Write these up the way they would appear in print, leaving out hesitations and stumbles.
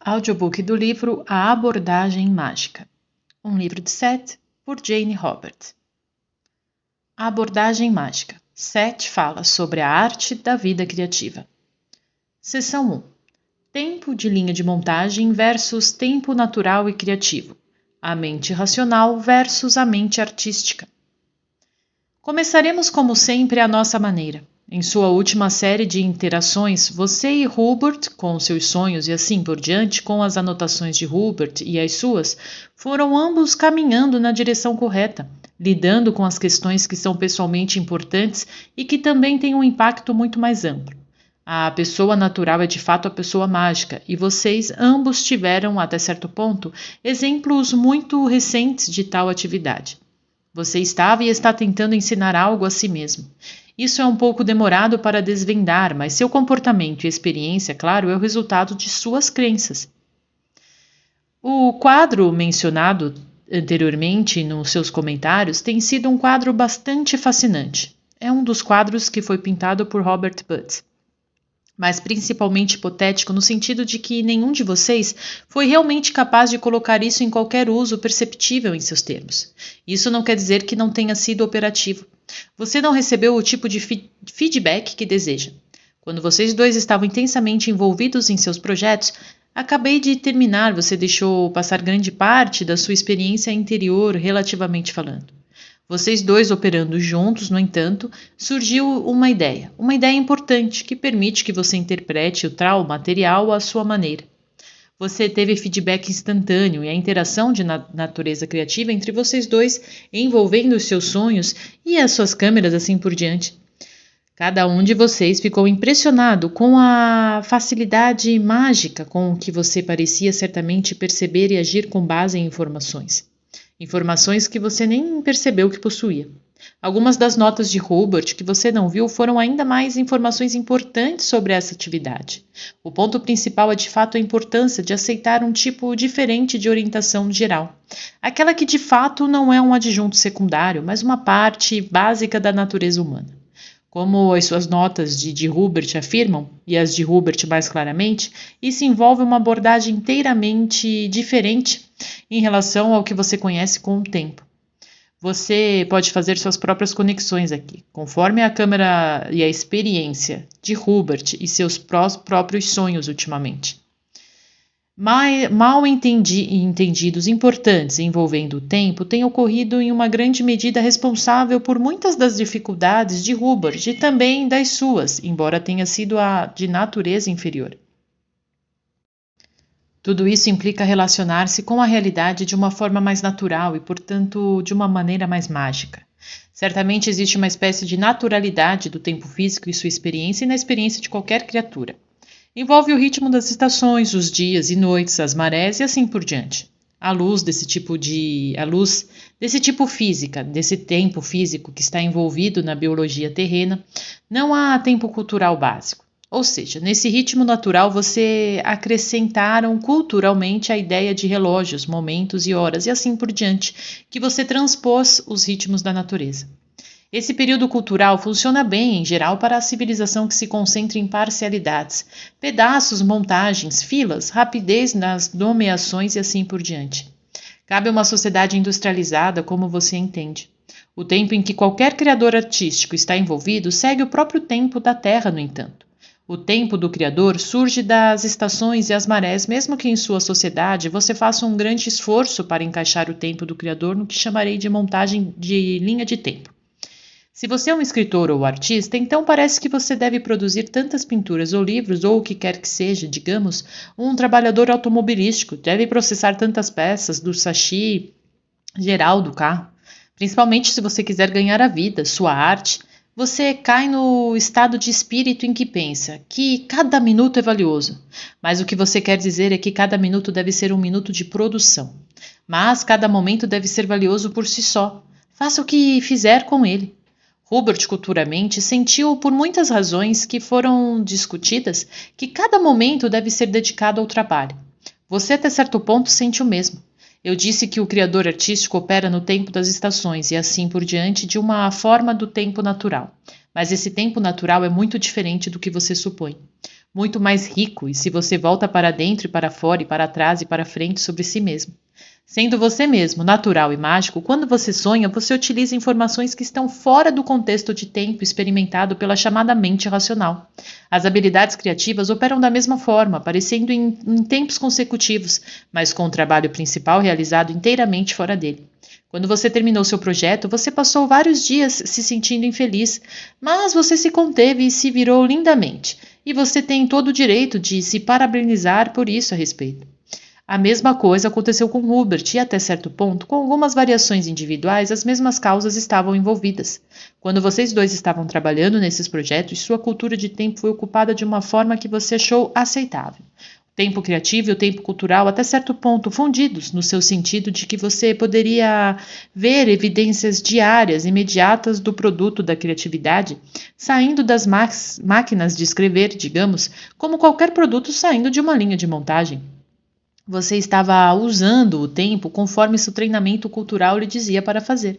Audiobook do livro A Abordagem Mágica, um livro de Seth, por Jane Robert. A Abordagem Mágica. Seth fala sobre a arte da vida criativa. Seção 1. Tempo de linha de montagem versus tempo natural e criativo. A mente racional versus a mente artística. Começaremos como sempre à nossa maneira. Em sua última série de interações, você e Hubert, com seus sonhos e assim por diante, com as anotações de Hubert e as suas, foram ambos caminhando na direção correta, lidando com as questões que são pessoalmente importantes e que também têm um impacto muito mais amplo. A pessoa natural é de fato a pessoa mágica, e vocês ambos tiveram, até certo ponto, exemplos muito recentes de tal atividade. Você estava e está tentando ensinar algo a si mesmo. Isso é um pouco demorado para desvendar, mas seu comportamento e experiência, claro, é o resultado de suas crenças. O quadro mencionado anteriormente nos seus comentários tem sido um quadro bastante fascinante. É um dos quadros que foi pintado por Robert Butt, mas principalmente hipotético no sentido de que nenhum de vocês foi realmente capaz de colocar isso em qualquer uso perceptível em seus termos. Isso não quer dizer que não tenha sido operativo. Você não recebeu o tipo de feedback que deseja. Quando vocês dois estavam intensamente envolvidos em seus projetos, acabei de terminar, você deixou passar grande parte da sua experiência interior, relativamente falando. Vocês dois operando juntos, no entanto, surgiu uma ideia importante que permite que você interprete o tal material à sua maneira. Você teve feedback instantâneo e a interação de natureza criativa entre vocês dois, envolvendo os seus sonhos e as suas câmeras assim por diante. Cada um de vocês ficou impressionado com a facilidade mágica com que você parecia certamente perceber e agir com base em informações. Informações que você nem percebeu que possuía. Algumas das notas de Hubert que você não viu foram ainda mais informações importantes sobre essa atividade. O ponto principal é de fato a importância de aceitar um tipo diferente de orientação geral. Aquela que de fato não é um adjunto secundário, mas uma parte básica da natureza humana. Como as suas notas de Hubert afirmam, e as de Hubert mais claramente, isso envolve uma abordagem inteiramente diferente em relação ao que você conhece com o tempo. Você pode fazer suas próprias conexões aqui, conforme a câmera e a experiência de Hubert e seus próprios sonhos ultimamente. Mal entendidos importantes envolvendo o tempo têm ocorrido em uma grande medida responsável por muitas das dificuldades de Hubert e também das suas, embora tenha sido a de natureza inferior. Tudo isso implica relacionar-se com a realidade de uma forma mais natural e, portanto, de uma maneira mais mágica. Certamente existe uma espécie de naturalidade do tempo físico e sua experiência e na experiência de qualquer criatura. Envolve o ritmo das estações, os dias e noites, as marés e assim por diante. A luz desse tipo física, desse tempo físico que está envolvido na biologia terrena, não há tempo cultural básico. Ou seja, nesse ritmo natural você acrescentaram culturalmente a ideia de relógios, momentos e horas e assim por diante, que você transpôs os ritmos da natureza. Esse período cultural funciona bem, em geral, para a civilização que se concentra em parcialidades, pedaços, montagens, filas, rapidez nas nomeações e assim por diante. Cabe a uma sociedade industrializada como você entende. O tempo em que qualquer criador artístico está envolvido segue o próprio tempo da Terra, no entanto. O tempo do criador surge das estações e as marés, mesmo que em sua sociedade você faça um grande esforço para encaixar o tempo do criador no que chamarei de montagem de linha de tempo. Se você é um escritor ou artista, então parece que você deve produzir tantas pinturas ou livros, ou o que quer que seja, digamos, um trabalhador automobilístico deve processar tantas peças do chassi geral do carro. Principalmente se você quiser ganhar a vida, sua arte, você cai no estado de espírito em que pensa que cada minuto é valioso. Mas o que você quer dizer é que cada minuto deve ser um minuto de produção. Mas cada momento deve ser valioso por si só. Faça o que fizer com ele. Hubert culturalmente sentiu, por muitas razões que foram discutidas, que cada momento deve ser dedicado ao trabalho. Você até certo ponto sente o mesmo. Eu disse que o criador artístico opera no tempo das estações e assim por diante de uma forma do tempo natural. Mas esse tempo natural é muito diferente do que você supõe. muito mais rico, e se você volta para dentro e para fora e para trás e para frente sobre si mesmo. Sendo você mesmo natural e mágico, quando você sonha, você utiliza informações que estão fora do contexto de tempo experimentado pela chamada mente racional. As habilidades criativas operam da mesma forma, aparecendo em tempos consecutivos, mas com o trabalho principal realizado inteiramente fora dele. Quando você terminou seu projeto, você passou vários dias se sentindo infeliz, mas você se conteve e se virou lindamente. E você tem todo o direito de se parabenizar por isso a respeito. A mesma coisa aconteceu com Hubert e, até certo ponto, com algumas variações individuais, as mesmas causas estavam envolvidas. Quando vocês dois estavam trabalhando nesses projetos, sua cultura de tempo foi ocupada de uma forma que você achou aceitável. O tempo criativo e o tempo cultural, até certo ponto, fundidos, no seu sentido de que você poderia ver evidências diárias, imediatas do produto da criatividade, saindo das máquinas de escrever, digamos, como qualquer produto saindo de uma linha de montagem. Você estava usando o tempo conforme seu treinamento cultural lhe dizia para fazer.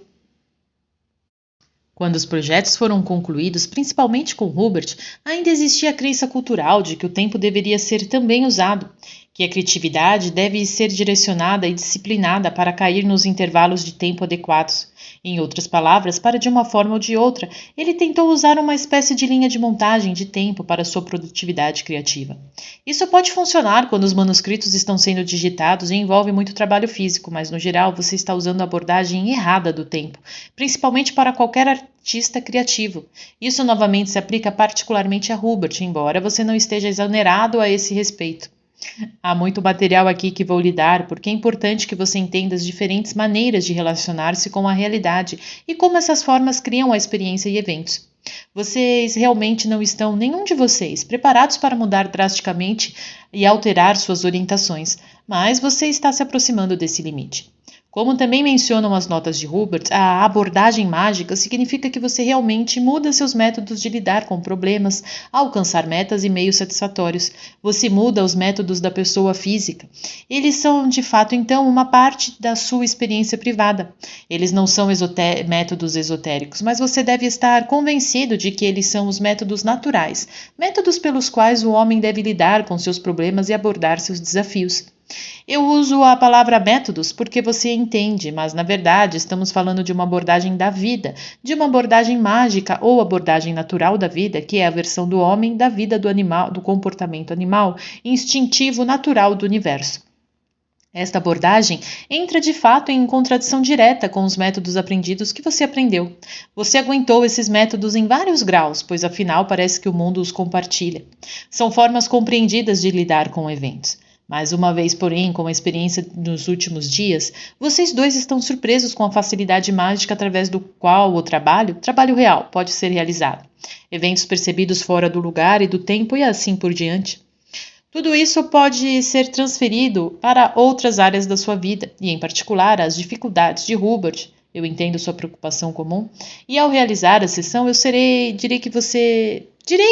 Quando os projetos foram concluídos, principalmente com Hubert, ainda existia a crença cultural de que o tempo deveria ser também usado, que a criatividade deve ser direcionada e disciplinada para cair nos intervalos de tempo adequados. Em outras palavras, para de uma forma ou de outra, ele tentou usar uma espécie de linha de montagem de tempo para sua produtividade criativa. Isso pode funcionar quando os manuscritos estão sendo digitados e envolve muito trabalho físico, mas no geral você está usando a abordagem errada do tempo, principalmente para qualquer artista criativo. Isso novamente se aplica particularmente a Hubert, embora você não esteja exonerado a esse respeito. Há muito material aqui que vou lhe dar, porque é importante que você entenda as diferentes maneiras de relacionar-se com a realidade e como essas formas criam a experiência e eventos. Vocês realmente não estão, nenhum de vocês, preparados para mudar drasticamente e alterar suas orientações, mas você está se aproximando desse limite. Como também mencionam as notas de Hubert, a abordagem mágica significa que você realmente muda seus métodos de lidar com problemas, alcançar metas e meios satisfatórios. Você muda os métodos da pessoa física. Eles são, de fato, então, uma parte da sua experiência privada. Eles não são métodos esotéricos, mas você deve estar convencido de que eles são os métodos naturais, métodos pelos quais o homem deve lidar com seus problemas e abordar seus desafios. Eu uso a palavra métodos porque você entende, mas na verdade estamos falando de uma abordagem da vida, de uma abordagem mágica ou abordagem natural da vida, que é a versão do homem da vida do animal, do comportamento animal, instintivo natural do universo. Esta abordagem entra de fato em contradição direta com os métodos aprendidos que você aprendeu. Você aguentou esses métodos em vários graus, pois afinal parece que o mundo os compartilha. São formas compreendidas de lidar com eventos. Mais uma vez, porém, com a experiência nos últimos dias, vocês dois estão surpresos com a facilidade mágica através do qual o trabalho real, pode ser realizado. Eventos percebidos fora do lugar e do tempo e assim por diante. Tudo isso pode ser transferido para outras áreas da sua vida, e em particular as dificuldades de Hubert. Eu entendo sua preocupação comum, e ao realizar a sessão direi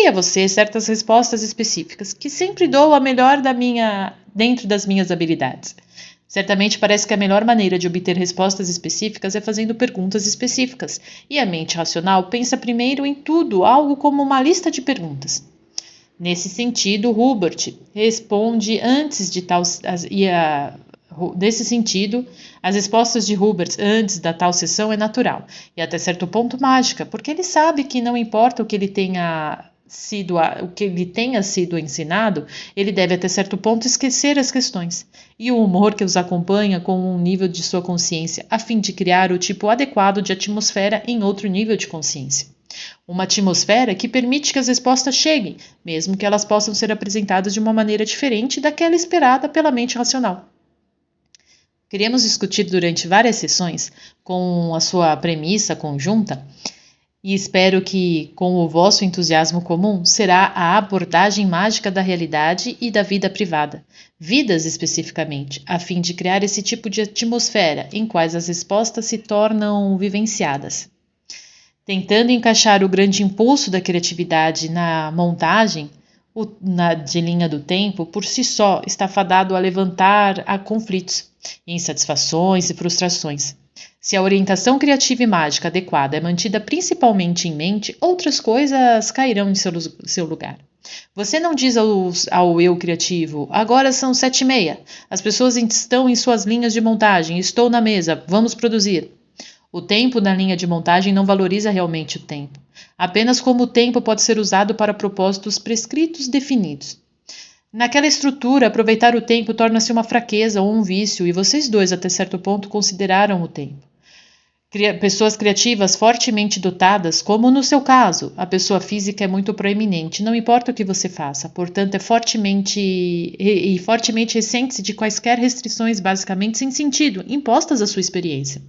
a você certas respostas específicas, que sempre dou a melhor dentro das minhas habilidades. Certamente parece que a melhor maneira de obter respostas específicas é fazendo perguntas específicas, e a mente racional pensa primeiro em tudo, algo como uma lista de perguntas. Nesse sentido, Hubert responde antes de tal Nesse sentido, as respostas de Hubert antes da tal sessão é natural e até certo ponto mágica, porque ele sabe que não importa o que ele tenha sido ensinado, ele deve até certo ponto esquecer as questões e o humor que os acompanha com um nível de sua consciência, a fim de criar o tipo adequado de atmosfera em outro nível de consciência. Uma atmosfera que permite que as respostas cheguem, mesmo que elas possam ser apresentadas de uma maneira diferente daquela esperada pela mente racional. Queríamos discutir durante várias sessões com a sua premissa conjunta e espero que, com o vosso entusiasmo comum, será a abordagem mágica da realidade e da vida privada, vidas especificamente, a fim de criar esse tipo de atmosfera em quais as respostas se tornam vivenciadas. Tentando encaixar o grande impulso da criatividade na montagem de linha do tempo, por si só está fadado a levantar a conflitos, insatisfações e frustrações. Se a orientação criativa e mágica adequada é mantida principalmente em mente, outras coisas cairão em seu lugar. Você não diz ao eu criativo, agora são 7h30, as pessoas estão em suas linhas de montagem, estou na mesa, vamos produzir. O tempo na linha de montagem não valoriza realmente o tempo, apenas como o tempo pode ser usado para propósitos prescritos definidos. Naquela estrutura, aproveitar o tempo torna-se uma fraqueza ou um vício, e vocês dois, até certo ponto, consideraram o tempo. Pessoas criativas fortemente dotadas, como no seu caso, a pessoa física é muito proeminente, não importa o que você faça, portanto fortemente ressente-se de quaisquer restrições basicamente sem sentido, impostas à sua experiência.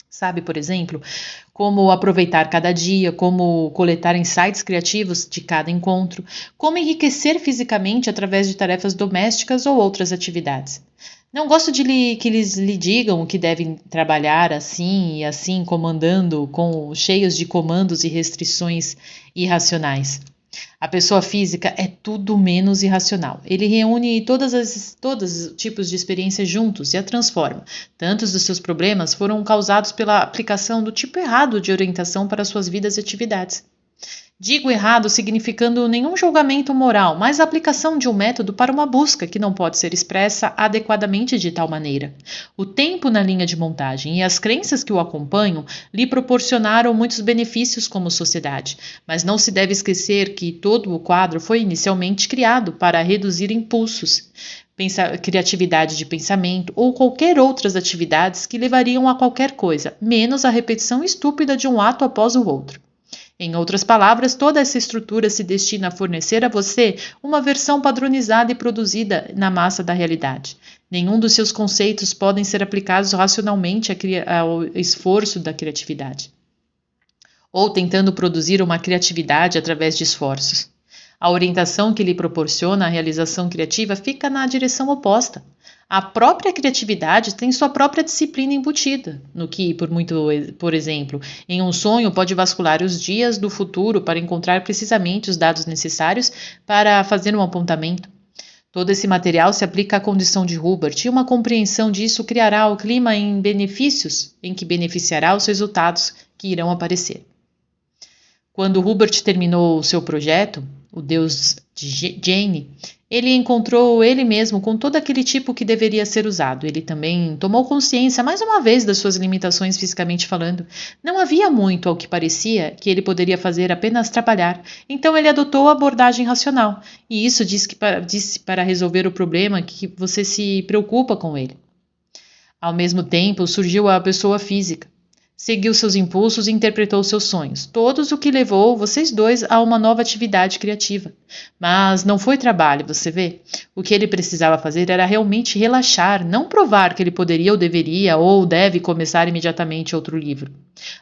Sabe, por exemplo, como aproveitar cada dia, como coletar insights criativos de cada encontro, como enriquecer fisicamente através de tarefas domésticas ou outras atividades. Não gosto que eles lhe digam que devem trabalhar assim e assim, cheios de comandos e restrições irracionais. A pessoa física é tudo menos irracional. Ele reúne todos os tipos de experiências juntos e a transforma. Tantos dos seus problemas foram causados pela aplicação do tipo errado de orientação para suas vidas e atividades. Digo errado significando nenhum julgamento moral, mas a aplicação de um método para uma busca que não pode ser expressa adequadamente de tal maneira. O tempo na linha de montagem e as crenças que o acompanham lhe proporcionaram muitos benefícios como sociedade, mas não se deve esquecer que todo o quadro foi inicialmente criado para reduzir impulsos, criatividade de pensamento ou qualquer outras atividades que levariam a qualquer coisa, menos a repetição estúpida de um ato após o outro. Em outras palavras, toda essa estrutura se destina a fornecer a você uma versão padronizada e produzida na massa da realidade. Nenhum dos seus conceitos podem ser aplicados racionalmente ao esforço da criatividade, ou tentando produzir uma criatividade através de esforços. A orientação que lhe proporciona a realização criativa fica na direção oposta. A própria criatividade tem sua própria disciplina embutida, no que, por exemplo, em um sonho pode vasculhar os dias do futuro para encontrar precisamente os dados necessários para fazer um apontamento. Todo esse material se aplica à condição de Hubert e uma compreensão disso criará o clima em que beneficiará os resultados que irão aparecer. Quando Hubert terminou seu projeto, o Deus de Jane, ele encontrou ele mesmo com todo aquele tipo que deveria ser usado. Ele também tomou consciência, mais uma vez, das suas limitações fisicamente falando. Não havia muito ao que parecia que ele poderia fazer apenas trabalhar. Então ele adotou a abordagem racional. E isso disse para resolver o problema que você se preocupa com ele. Ao mesmo tempo, surgiu a pessoa física. Seguiu seus impulsos e interpretou seus sonhos. Todos o que levou vocês dois a uma nova atividade criativa. Mas não foi trabalho, você vê? O que ele precisava fazer era realmente relaxar, não provar que ele poderia ou deveria ou deve começar imediatamente outro livro.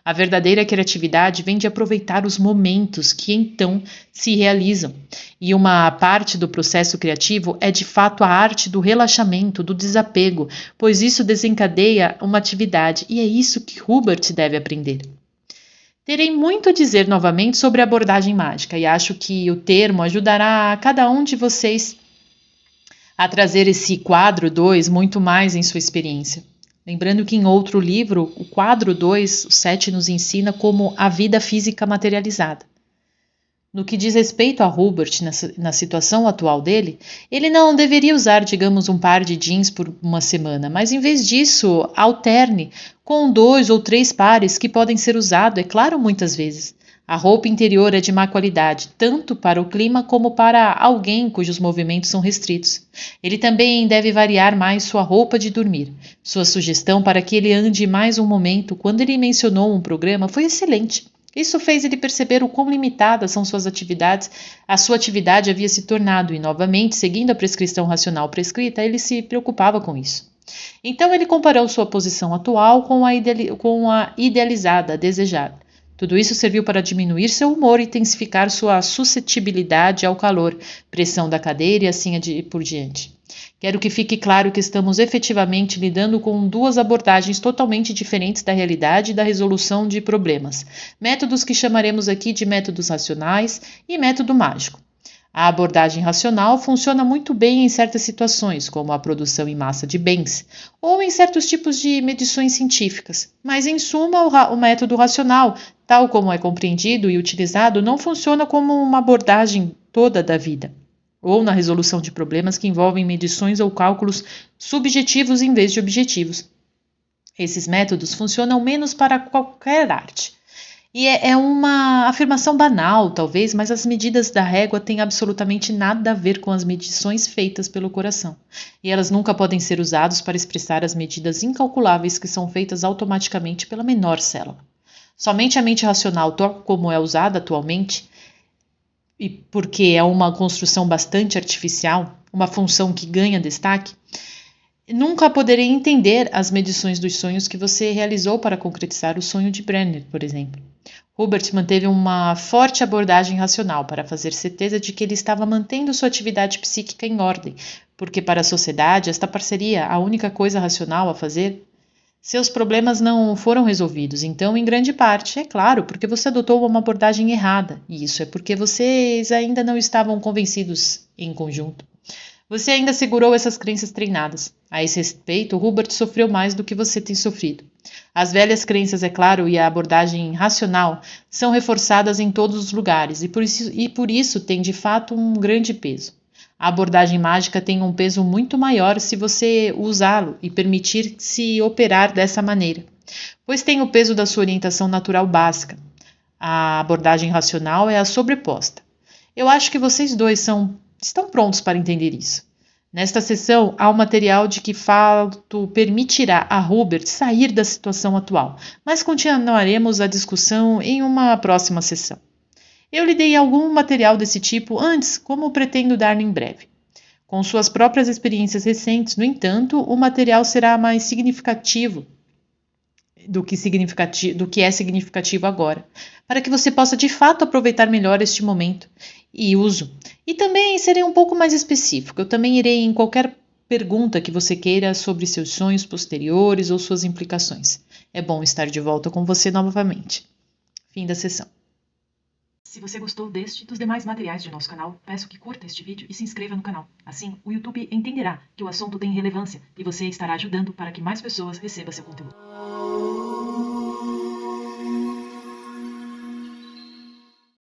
A verdadeira criatividade vem de aproveitar os momentos que então se realizam. E uma parte do processo criativo é de fato a arte do relaxamento, do desapego, pois isso desencadeia uma atividade e é isso que Hubert deve aprender. Terei muito a dizer novamente sobre a abordagem mágica e acho que o termo ajudará a cada um de vocês a trazer esse quadro 2 muito mais em sua experiência. Lembrando que em outro livro, o quadro 2, o 7, nos ensina como a vida física materializada. No que diz respeito a Hubert, na situação atual dele, ele não deveria usar, digamos, um par de jeans por uma semana, mas em vez disso, alterne com 2 ou 3 pares que podem ser usados, é claro, muitas vezes. A roupa interior é de má qualidade, tanto para o clima como para alguém cujos movimentos são restritos. Ele também deve variar mais sua roupa de dormir. Sua sugestão para que ele ande mais um momento, quando ele mencionou um programa, foi excelente. Isso fez ele perceber o quão limitadas são suas atividades. A sua atividade havia se tornado, e novamente, seguindo a prescrição racional prescrita, ele se preocupava com isso. Então ele comparou sua posição atual com a idealizada, a desejada. Tudo isso serviu para diminuir seu humor e intensificar sua suscetibilidade ao calor, pressão da cadeira e assim por diante. Quero que fique claro que estamos efetivamente lidando com 2 abordagens totalmente diferentes da realidade e da resolução de problemas. Métodos que chamaremos aqui de métodos racionais e método mágico. A abordagem racional funciona muito bem em certas situações, como a produção em massa de bens, ou em certos tipos de medições científicas. Mas, em suma, o método racional, tal como é compreendido e utilizado, não funciona como uma abordagem toda da vida, ou na resolução de problemas que envolvem medições ou cálculos subjetivos em vez de objetivos. Esses métodos funcionam menos para qualquer arte. E é uma afirmação banal, talvez, mas as medidas da régua têm absolutamente nada a ver com as medições feitas pelo coração. E elas nunca podem ser usadas para expressar as medidas incalculáveis que são feitas automaticamente pela menor célula. Somente a mente racional, tal como é usada atualmente, e porque é uma construção bastante artificial, uma função que ganha destaque, nunca poderei entender as medições dos sonhos que você realizou para concretizar o sonho de Brenner, por exemplo. Hubert manteve uma forte abordagem racional para fazer certeza de que ele estava mantendo sua atividade psíquica em ordem, porque para a sociedade esta parceria a única coisa racional a fazer. Seus problemas não foram resolvidos, então, em grande parte, é claro, porque você adotou uma abordagem errada, e isso é porque vocês ainda não estavam convencidos em conjunto. Você ainda segurou essas crenças treinadas. A esse respeito, Hubert sofreu mais do que você tem sofrido. As velhas crenças, é claro, e a abordagem racional são reforçadas em todos os lugares e por isso tem de fato um grande peso. A abordagem mágica tem um peso muito maior se você usá-lo e permitir-se operar dessa maneira, pois tem o peso da sua orientação natural básica. A abordagem racional é a sobreposta. Eu acho que vocês dois estão prontos para entender isso. Nesta sessão, há um material de que fato permitirá a Hubert sair da situação atual, mas continuaremos a discussão em uma próxima sessão. Eu lhe dei algum material desse tipo antes, como pretendo dar-lhe em breve. Com suas próprias experiências recentes, no entanto, o material será mais significativo do que é significativo agora, para que você possa de fato aproveitar melhor este momento e uso. E também serei um pouco mais específico. Eu também irei em qualquer pergunta que você queira sobre seus sonhos posteriores ou suas implicações. É bom estar de volta com você novamente. Fim da sessão. Se você gostou deste e dos demais materiais de nosso canal, peço que curta este vídeo e se inscreva no canal. Assim, o YouTube entenderá que o assunto tem relevância e você estará ajudando para que mais pessoas recebam seu conteúdo.